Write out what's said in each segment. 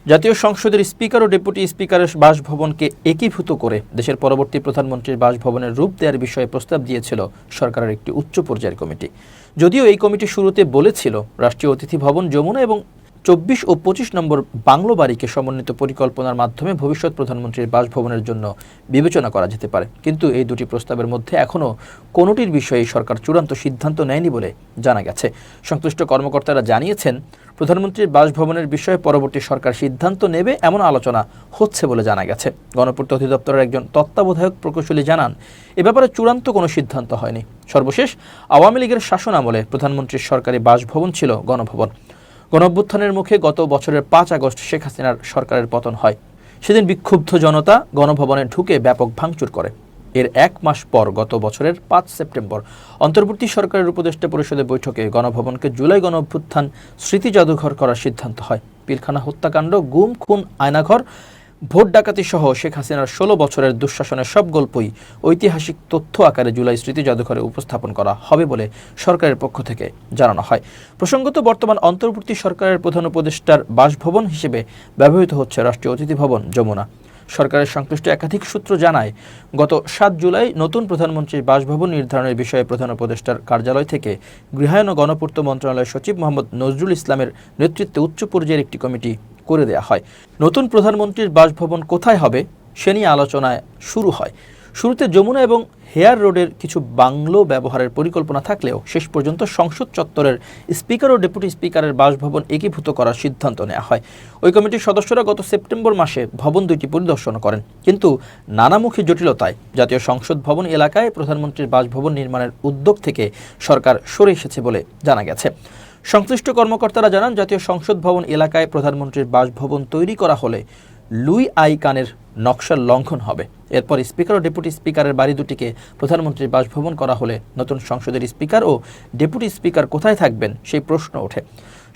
জাতীয় সংসদের স্পিকার ও ডেপুটি স্পিকারের বাসভবনকে একীভূত করে দেশের পরবর্তী প্রধানমন্ত্রীর বাসভবনের রূপ দেওয়ার বিষয়ে প্রস্তাব দিয়েছিল সরকারের একটি উচ্চ পর্যায়ের কমিটি। যদিও এই কমিটি শুরুতে বলেছিল রাষ্ট্রীয় অতিথি ভবন যমুনা এবং 24 ও 25 নম্বর বাংলো বাড়িকে সমন্বিত পরিকল্পনার মাধ্যমে ভবিষ্যৎ প্রধানমন্ত্রীর বাসভবনের জন্য বিবেচনা করা যেতে পারে, কিন্তু এই দুটি প্রস্তাবের মধ্যে এখনও কোনোটির বিষয়ে সরকার চূড়ান্ত সিদ্ধান্ত নেয়নি বলে জানা গেছে। সংশ্লিষ্ট কর্মকর্তারা জানিয়েছেন, প্রধানমন্ত্রীর বাসভবনের বিষয়ে পরবর্তী সরকার সিদ্ধান্ত নেবে এমন আলোচনা হচ্ছে বলে জানা গেছে। গণপূর্ত অধিদপ্তরের একজন তত্ত্বাবধায়ক প্রকৌশলী জানান, এ ব্যাপারে চূড়ান্ত কোনো সিদ্ধান্ত হয়নি। সর্বশেষ আওয়ামী লীগের শাসন আমলে প্রধানমন্ত্রীর সরকারি বাসভবন ছিল গণভবন। গণঅভ্যুত্থানের মুখে গত বছরের 5 আগস্ট শেখ হাসিনার সরকারের পতন হয়। সেদিন বিক্ষুব্ধ জনতা গণভবনে ঢুকে ব্যাপক ভাঙচুর করে। এর 1 মাস পর গত বছরের 5 সেপ্টেম্বর অন্তর্বর্তী সরকারের উপদেষ্টা পরিষদের বৈঠকে গণভবনকে জুলাই গণঅভ্যুত্থান স্মৃতি জাদুঘর করার সিদ্ধান্ত হয়। পিলখানা হত্যাকাণ্ড, গুম, খুন, আয়নাঘর, ভোট ডাকাতি সহ শেখ হাসিনার 16 বছরের দুঃশাসনের সব গল্পই ঐতিহাসিক তথ্য আকারে জুলাই স্মৃতি জাদুঘরে উপস্থাপন করা হবে বলে সরকারের পক্ষ থেকে জানানো হয়। প্রসঙ্গত, বর্তমান অন্তর্বর্তী সরকারের প্রধান উপদেষ্টার বাসভবন হিসেবে ব্যবহৃত হচ্ছে রাষ্ট্রীয় অতিথি ভবন যমুনা। সরকারের সংশ্লিষ্ট একাধিক সূত্র জানায়, গত 7 জুলাই নতুন প্রধানমন্ত্রীর বাসভবন নির্ধারণের বিষয়ে প্রধান উপদেষ্টার কার্যালয় থেকে গৃহায়ন ও গণপূর্ত মন্ত্রণালয়ের সচিব মোহাম্মদ নজরুল ইসলামের নেতৃত্বে উচ্চ পর্যায়ের একটি কমিটি করে দেয়া হয়। নতুন প্রধানমন্ত্রীর বাসভবন কোথায় হবে সে নিয়ে আলোচনায় শুরু হয়। শুরুতে যমুনা এবং হেয়ার রোডের কিছু বাংলো ব্যবহারের পরিকল্পনা থাকলেও শেষ পর্যন্ত সংসদ চত্বরের স্পিকার ও ডেপুটি স্পিকারের বাসভবন একীভূত করার সিদ্ধান্ত নেওয়া হয়। ওই কমিটির সদস্যরা গত সেপ্টেম্বর মাসে ভবন দুইটি পরিদর্শন করেন, কিন্তু নানামুখী জটিলতায় জাতীয় সংসদ ভবন এলাকায় প্রধানমন্ত্রীর বাসভবন নির্মাণের উদ্যোগ থেকে সরকার সরে এসেছে বলে জানা গেছে। সংশ্লিষ্ট কর্মকর্তারা জানান, জাতীয় সংসদ ভবন এলাকায় প্রধানমন্ত্রীর বাসভবন তৈরি করা হলে লুই আই কানের নকশার লঙ্ঘন হবে। এরপর স্পিকার ও ডেপুটি স্পিকারের বাড়ি দুটিকে প্রধানমন্ত্রীর বাসভবন করা হলে নতুন সংসদের স্পিকার ও ডেপুটি স্পিকার কোথায় থাকবেন সেই প্রশ্ন ওঠে।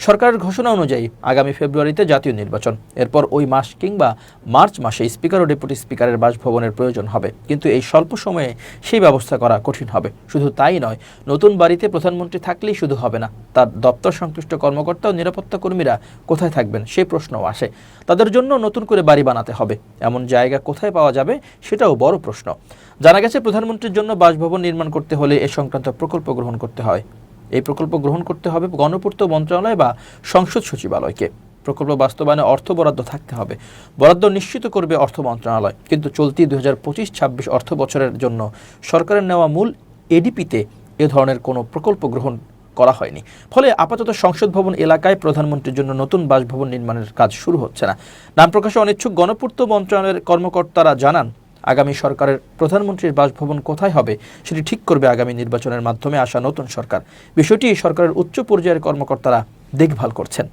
সরকারের ঘোষণা অনুযায়ী আগামী ফেব্রুয়ারিতে জাতীয় নির্বাচন, এরপর ওই মাস কিংবা মার্চ মাসে স্পিকার ও ডেপুটি স্পিকারের বাসভবনের প্রয়োজন হবে, কিন্তু এই স্বল্প সময়ে সেই ব্যবস্থা করা কঠিন হবে। শুধু তাই নয়, নতুন বাড়িতে প্রধানমন্ত্রী থাকলেই শুধু হবে না, তার দপ্তর সংশ্লিষ্ট কর্মকর্তা ও নিরাপত্তা কর্মীরা কোথায় থাকবেন সেই প্রশ্নও আসে। তাদের জন্য নতুন করে বাড়ি বানাতে হবে, এমন জায়গা কোথায় পাওয়া যাবে সেটাও বড় প্রশ্ন। জানা গেছে, প্রধানমন্ত্রীর জন্য বাসভবন নির্মাণ করতে হলে এ সংক্রান্ত প্রকল্প গ্রহণ করতে হয়। এই প্রকল্প গ্রহণ করতে হবে গণপূর্ত মন্ত্রণালয় বা সংসদ সচিবালয়কে। প্রকল্প বাস্তবায়নে অর্থ বরাদ্দ থাকতে হবে। বরাদ্দ নিশ্চিত করবে অর্থ মন্ত্রণালয়, কিন্তু চলতি 2025-26 অর্থ বছরের জন্য সরকারের নেওয়া মূল এডিপিতে এ ধরনের কোনো প্রকল্প গ্রহণ করা হয়নি। ফলে আপাতত সংসদ ভবন এলাকায় প্রধানমন্ত্রীর জন্য নতুন বাসভবন নির্মাণের কাজ শুরু হচ্ছে না। নাম প্রকাশে অনিচ্ছুক গণপূর্ত মন্ত্রণালয়ের কর্মকর্তারা জানান, আগামী সরকারের প্রধানমন্ত্রীর বাসভবন কোথায় হবে সেটি ঠিক করবে আগামী নির্বাচনের মাধ্যমে আসা নতুন সরকার। বিষয়টি সরকারের উচ্চ পর্যায়ের কর্মকর্তারা দেখভাল করছেন।